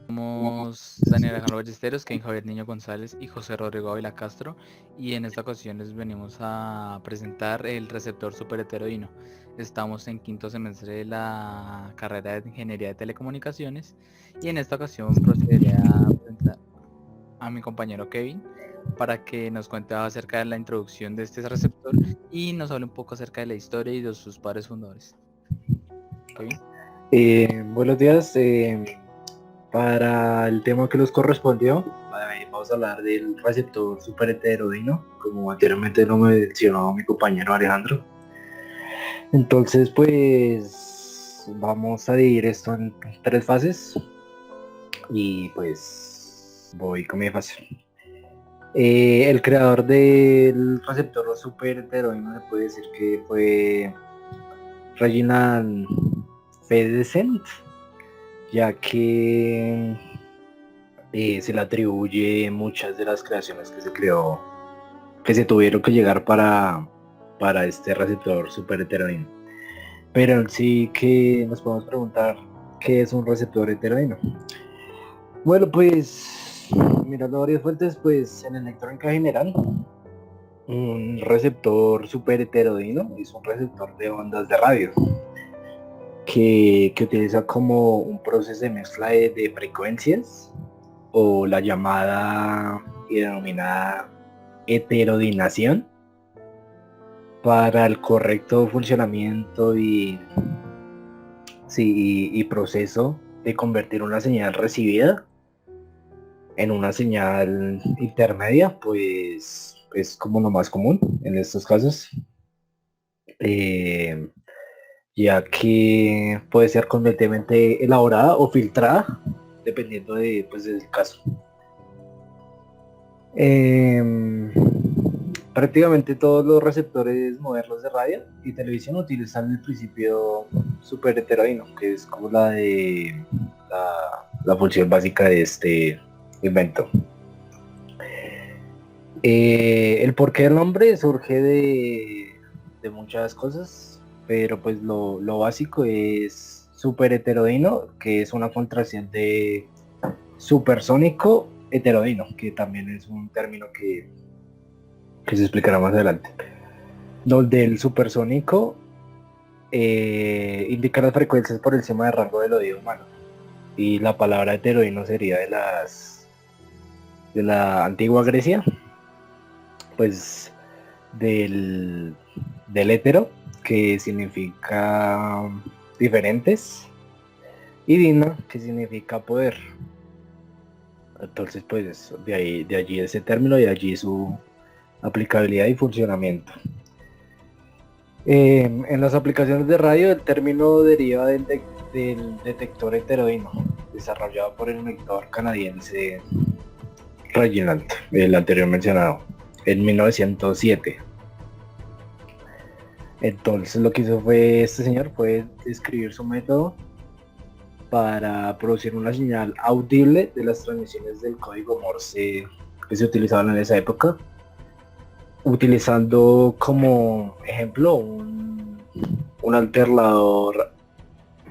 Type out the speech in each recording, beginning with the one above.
Somos Daniel Alejandro Ballesteros, Ken Javier Niño González y José Rodrigo Ávila Castro, y en esta ocasión les venimos a presentar el receptor superheteroíno. Estamos en quinto semestre de la carrera de Ingeniería de Telecomunicaciones y en esta ocasión procederé a presentar a mi compañero Kevin para que nos cuente acerca de la introducción de este receptor y nos hable un poco acerca de la historia y de sus padres fundadores. Kevin. Buenos días. Para el tema que nos correspondió, vamos a hablar del receptor superheteroíno, como anteriormente lo mencionó mi compañero Alejandro. Entonces, pues vamos a dividir esto en tres fases y pues voy con mi fase. El creador del receptor superheteroíno se puede decir que fue Reginald Fedesent, ya que se le atribuye muchas de las creaciones que se tuvieron que llegar para este receptor superheteroíno. Pero en sí que nos podemos preguntar, ¿qué es un receptor heteroíno? Bueno, pues mirando varias fuentes, pues en electrónica general, un receptor superheteroíno es un receptor de ondas de radio que utiliza como un proceso de mezcla de frecuencias, o la llamada y denominada heterodinación, para el correcto funcionamiento y proceso de convertir una señal recibida en una señal intermedia, pues es como lo más común en estos casos, eh, ya que puede ser completamente elaborada o filtrada dependiendo pues, del caso. Prácticamente todos los receptores modernos de radio y televisión utilizan el principio superheteroíno, que es como la función básica de este invento. El porqué del nombre surge de muchas cosas, pero pues lo básico es superheteroíno, que es una contracción de supersónico heteroíno, que también es un término que se explicará más adelante. Donde el supersónico indica las frecuencias por encima del rango del oído humano. Y la palabra heteroíno sería de la antigua Grecia, pues del hetero, que significa diferentes, y dina, que significa poder. Entonces, pues de allí ese término y de allí su aplicabilidad y funcionamiento. En las aplicaciones de radio, el término deriva del detector heteroíno, desarrollado por el inventor canadiense Reginald, el anterior mencionado, en 1907. Entonces lo que hizo este señor fue escribir su método para producir una señal audible de las transmisiones del código Morse que se utilizaban en esa época, utilizando como ejemplo un alternador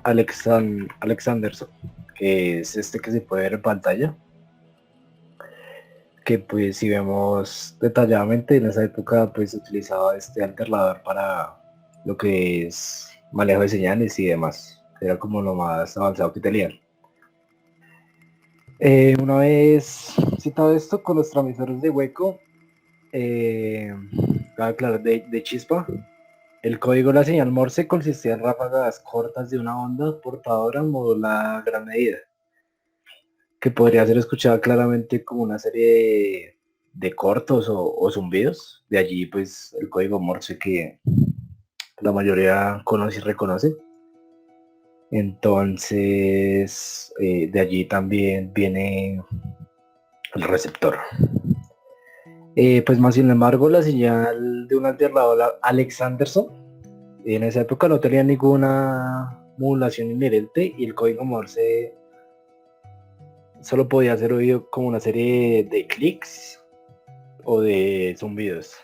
Alexanderson, que es este que se puede ver en pantalla, que pues si vemos detalladamente en esa época pues se utilizaba este alternador para lo que es manejo de señales y demás. Era como lo más avanzado que tenían. Una vez citado esto, con los transmisores de hueco, claro, de chispa, el código de la señal Morse consistía en ráfagas cortas de una onda portadora modulada a gran medida, que podría ser escuchada claramente como una serie de cortos o zumbidos. De allí pues el código Morse que la mayoría conoce y reconoce. Entonces de allí también viene el receptor. Pues más sin embargo, la señal de un alternador Alexanderson en esa época no tenía ninguna modulación inherente y el código Morse solo podía ser oído como una serie de clics o de zumbidos.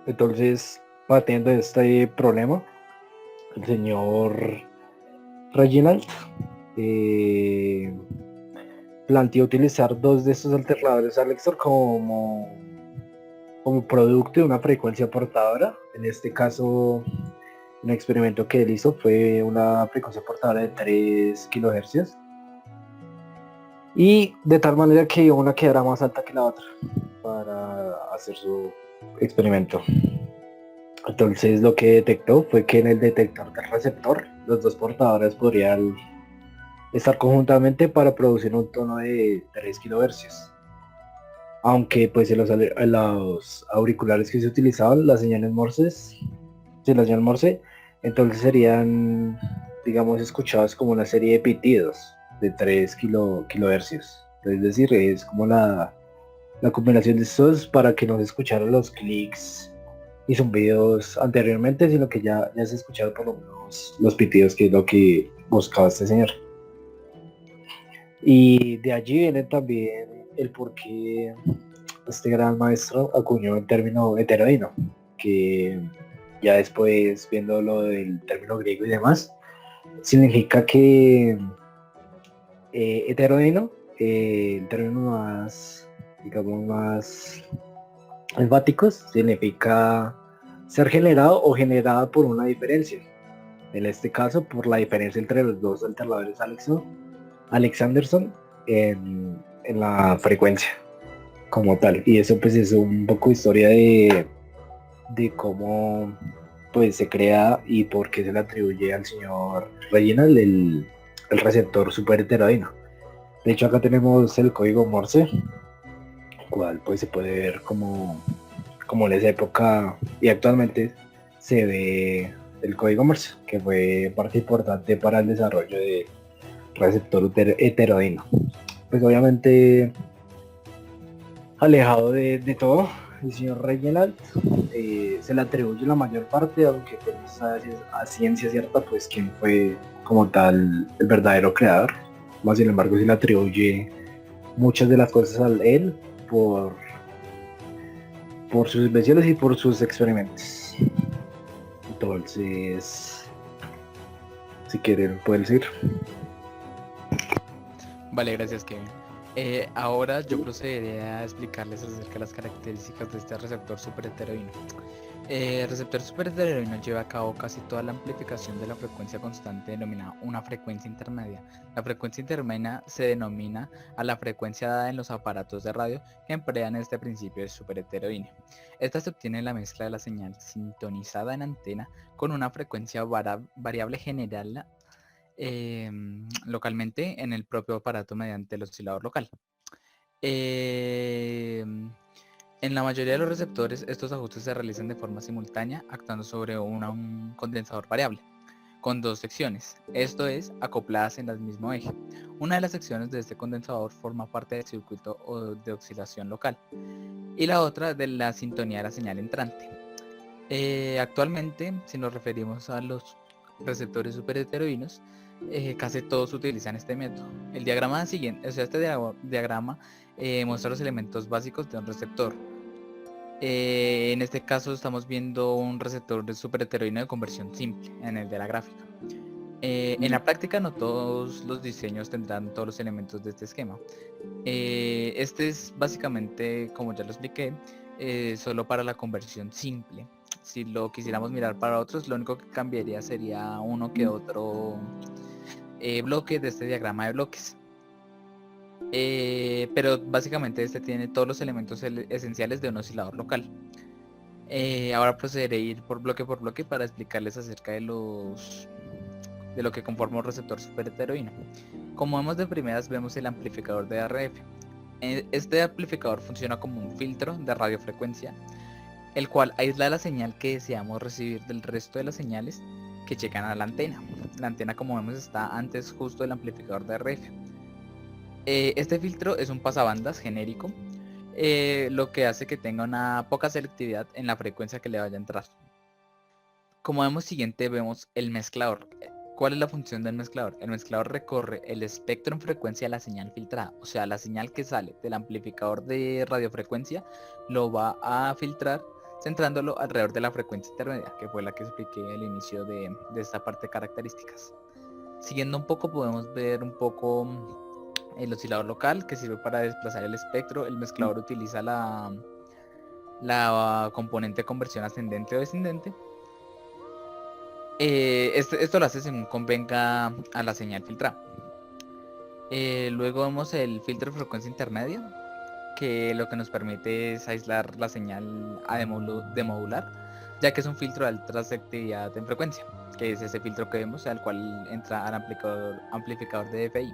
Entonces, partiendo de este problema, el señor Reginald planteó utilizar dos de estos alternadores Alexor como producto de una frecuencia portadora. En este caso, un experimento que él hizo fue una frecuencia portadora de 3 kHz y de tal manera que una quedara más alta que la otra para hacer su experimento. Entonces lo que detectó fue que en el detector del receptor los dos portadores podrían estar conjuntamente para producir un tono de 3 kHz. Aunque pues en los auriculares que se utilizaban, las señales Morse, sí, la señal Morse, entonces serían, digamos, escuchados como una serie de pitidos de 3 kilohercios. Es decir, es como la combinación de estos para que no se escucharan los clics y zumbidos anteriormente, sino que ya se escucharon por lo menos los pitidos, que es lo que buscaba este señor. Y de allí viene también el por qué este gran maestro acuñó el término heteroíno, que ya después viendo lo del término griego y demás, significa que heteroíno, el término más, digamos, más enfáticos, significa ser generado o generada por una diferencia. En este caso, por la diferencia entre los dos alternadores Alexanderson en la frecuencia como tal. Y eso pues es un poco historia de cómo pues se crea y por qué se le atribuye al señor Reginald el receptor super heteroíno. De hecho acá tenemos el código Morse, el cual pues se puede ver como en esa época y actualmente se ve el código Morse, que fue parte importante para el desarrollo de receptor heteroíno. Pues obviamente alejado de todo, el señor Reginald se le atribuye la mayor parte, aunque pues no sabe a ciencia cierta pues quién fue como tal el verdadero creador. Más sin embargo se le atribuye muchas de las cosas a él por sus invenciones y por sus experimentos. Entonces, si quieren pueden decir. Vale, gracias, Kevin. Ahora yo procederé a explicarles acerca de las características de este receptor superheteroíno. El receptor superheteroíno lleva a cabo casi toda la amplificación de la frecuencia constante denominada una frecuencia intermedia. La frecuencia intermedia se denomina a la frecuencia dada en los aparatos de radio que emplean este principio de superheteroína. Esta se obtiene en la mezcla de la señal sintonizada en antena con una frecuencia variable general localmente en el propio aparato mediante el oscilador local. En la mayoría de los receptores, estos ajustes se realizan de forma simultánea, actuando sobre un condensador variable, con dos secciones, esto es, acopladas en el mismo eje. Una de las secciones de este condensador forma parte del circuito de oscilación local, y la otra de la sintonía de la señal entrante. Actualmente, si nos referimos a los receptores superheteroínos, casi todos utilizan este método. El diagrama siguiente, o sea, este diagrama muestra los elementos básicos de un receptor. En este caso estamos viendo un receptor de superheteroíno de conversión simple, en el de la gráfica. En la práctica no todos los diseños tendrán todos los elementos de este esquema. Este es básicamente, como ya lo expliqué, solo para la conversión simple. Si lo quisiéramos mirar para otros, lo único que cambiaría sería uno que otro bloque de este diagrama de bloques. Pero básicamente este tiene todos los elementos esenciales de un oscilador local. Ahora procederé a ir por bloque para explicarles acerca de lo que conforma un receptor superheteroíno. Como vemos de primeras, vemos el amplificador de RF. Este amplificador funciona como un filtro de radiofrecuencia, el cual aísla la señal que deseamos recibir del resto de las señales que llegan a la antena. La antena, como vemos, está antes justo del amplificador de RF. Este filtro es un pasabandas genérico, lo que hace que tenga una poca selectividad en la frecuencia que le vaya a entrar. Como vemos siguiente, vemos el mezclador. ¿Cuál es la función del mezclador? El mezclador recorre el espectro en frecuencia de la señal filtrada, o sea, la señal que sale del amplificador de radiofrecuencia lo va a filtrar centrándolo alrededor de la frecuencia intermedia, que fue la que expliqué al inicio de esta parte de características. Siguiendo un poco podemos ver un poco el oscilador local, que sirve para desplazar el espectro. El mezclador utiliza la componente de conversión ascendente o descendente. Esto lo hace según convenga a la señal filtrada. Luego vemos el filtro de frecuencia intermedia, que lo que nos permite es aislar la señal a demodular, ya que es un filtro de alta selectividad en frecuencia, que es ese filtro que vemos, al cual entra al amplificador de DFI.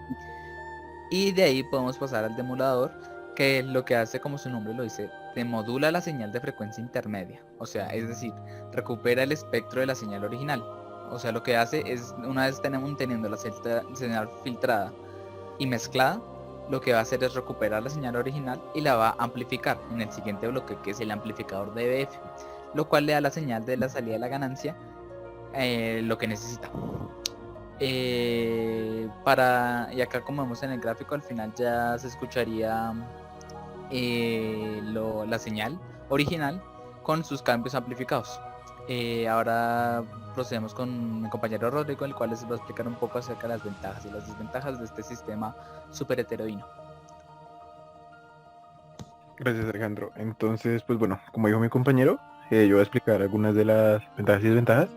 Y de ahí podemos pasar al demodulador, que lo que hace, como su nombre lo dice, demodula la señal de frecuencia intermedia, o sea, es decir, recupera el espectro de la señal original. O sea, lo que hace es, una vez teniendo la señal filtrada y mezclada, lo que va a hacer es recuperar la señal original y la va a amplificar en el siguiente bloque, que es el amplificador de DBF, lo cual le da la señal de la salida de la ganancia lo que necesita. Y acá, como vemos en el gráfico, al final ya se escucharía la señal original con sus cambios amplificados. Ahora procedemos con mi compañero Rodrigo, el cual les va a explicar un poco acerca de las ventajas y las desventajas de este sistema super heteroíno. Gracias, Alejandro. Entonces, pues bueno, como dijo mi compañero, yo voy a explicar algunas de las ventajas y desventajas.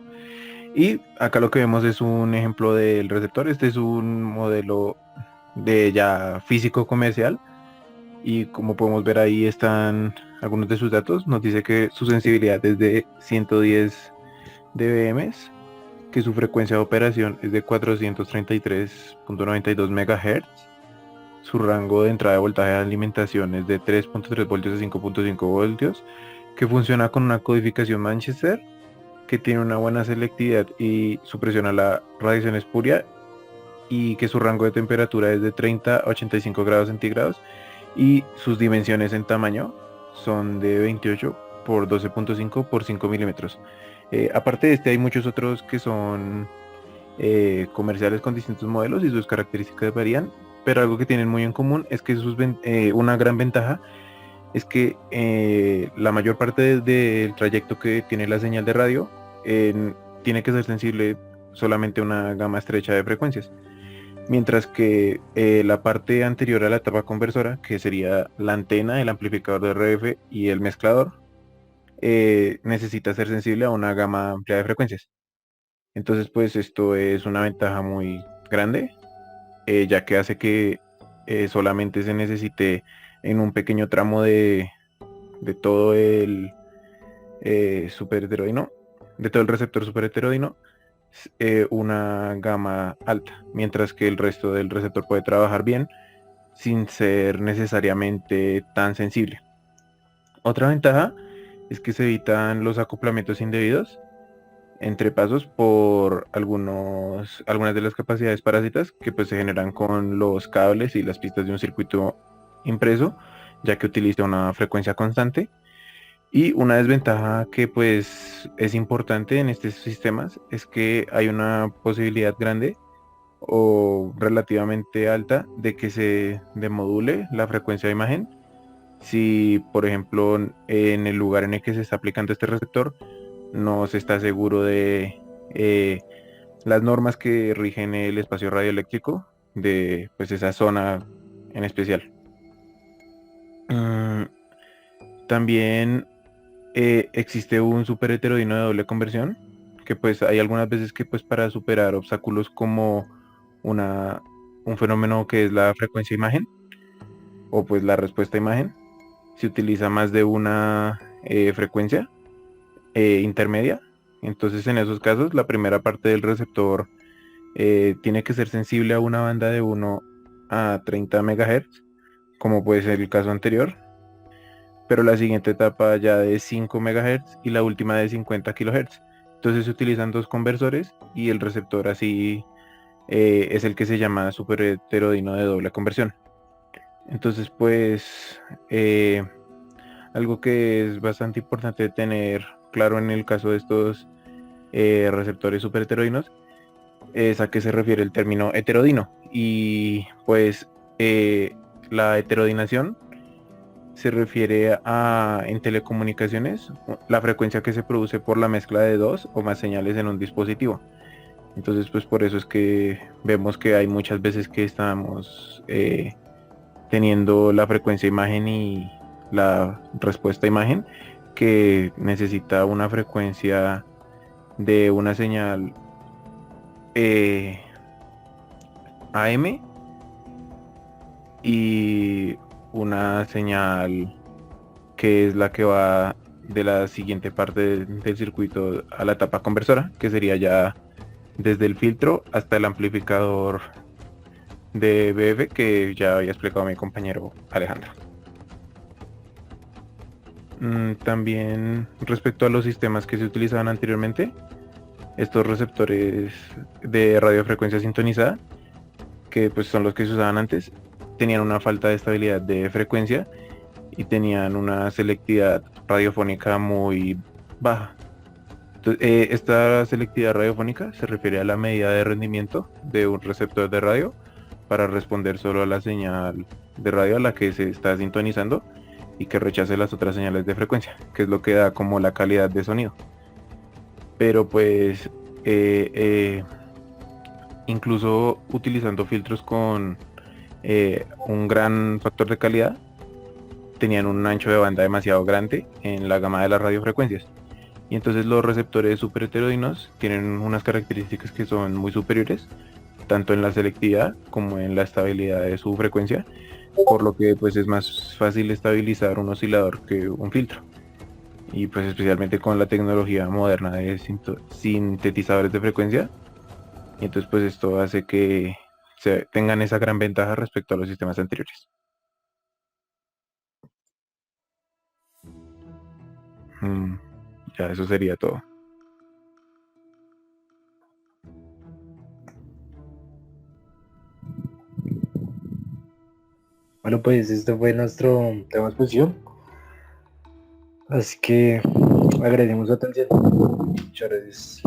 Y acá lo que vemos es un ejemplo del receptor. Este es un modelo de ya físico comercial. Y como podemos ver, ahí están algunos de sus datos. Nos dice que su sensibilidad es de 110 dBm, que su frecuencia de operación es de 433.92 MHz. Su rango de entrada de voltaje de alimentación es de 3.3 voltios a 5.5 voltios, que funciona con una codificación Manchester, que tiene una buena selectividad y supresión a la radiación espuria, y que su rango de temperatura es de 30 a 85 grados centígrados, y sus dimensiones en tamaño son de 28 por 12.5 por 5 milímetros. Aparte de este, hay muchos otros que son comerciales con distintos modelos y sus características varían, pero algo que tienen muy en común es que una gran ventaja es que la mayor parte del trayecto que tiene la señal de radio tiene que ser sensible solamente a una gama estrecha de frecuencias, mientras que la parte anterior a la etapa conversora, que sería la antena, el amplificador de RF y el mezclador, necesita ser sensible a una gama amplia de frecuencias. Entonces, pues esto es una ventaja muy grande, ya que hace que solamente se necesite en un pequeño tramo de todo el superheteroidino, de todo el receptor superheteroidino, una gama alta, mientras que el resto del receptor puede trabajar bien sin ser necesariamente tan sensible. Otra ventaja es que se evitan los acoplamientos indebidos entre pasos por algunas de las capacidades parásitas que pues se generan con los cables y las pistas de un circuito impreso, ya que utiliza una frecuencia constante. Y una desventaja que pues es importante en estos sistemas es que hay una posibilidad grande o relativamente alta de que se demodule la frecuencia de imagen si, por ejemplo, en el lugar en el que se está aplicando este receptor no se está seguro de las normas que rigen el espacio radioeléctrico de pues esa zona en especial. También existe un superheteroidino de doble conversión, que pues hay algunas veces que pues para superar obstáculos como un fenómeno que es la frecuencia imagen o pues la respuesta a imagen, se utiliza más de una frecuencia intermedia. Entonces en esos casos la primera parte del receptor tiene que ser sensible a una banda de 1 a 30 MHz, como puede ser el caso anterior, pero la siguiente etapa ya de 5 MHz y la última de 50 kHz. Entonces se utilizan dos conversores y el receptor así es el que se llama superheteroidino de doble conversión. Entonces pues algo que es bastante importante tener claro en el caso de estos receptores superheteroinos es a qué se refiere el término heterodino. Y pues la heterodinación se refiere a, en telecomunicaciones, la frecuencia que se produce por la mezcla de dos o más señales en un dispositivo. Entonces pues por eso es que vemos que hay muchas veces que estamos teniendo la frecuencia imagen y la respuesta imagen que necesita una frecuencia de una señal AM y una señal que es la que va de la siguiente parte del circuito a la etapa conversora, que sería ya desde el filtro hasta el amplificador de BF que ya había explicado mi compañero Alejandro. También respecto a los sistemas que se utilizaban anteriormente, estos receptores de radiofrecuencia sintonizada, que pues son los que se usaban antes, tenían una falta de estabilidad de frecuencia y tenían una selectividad radiofónica muy baja. Entonces, esta selectividad radiofónica se refiere a la medida de rendimiento de un receptor de radio para responder solo a la señal de radio a la que se está sintonizando y que rechace las otras señales de frecuencia, que es lo que da como la calidad de sonido. Pero pues incluso utilizando filtros con un gran factor de calidad, tenían un ancho de banda demasiado grande en la gama de las radiofrecuencias. Y entonces los receptores superheteroinos tienen unas características que son muy superiores, tanto en la selectividad como en la estabilidad de su frecuencia, por lo que pues es más fácil estabilizar un oscilador que un filtro. Y pues especialmente con la tecnología moderna de sintetizadores de frecuencia. Y entonces pues esto hace que tengan esa gran ventaja respecto a los sistemas anteriores. Ya eso sería todo. Bueno, pues este fue nuestro tema de exposición. Así que agradecemos su atención. Muchas gracias.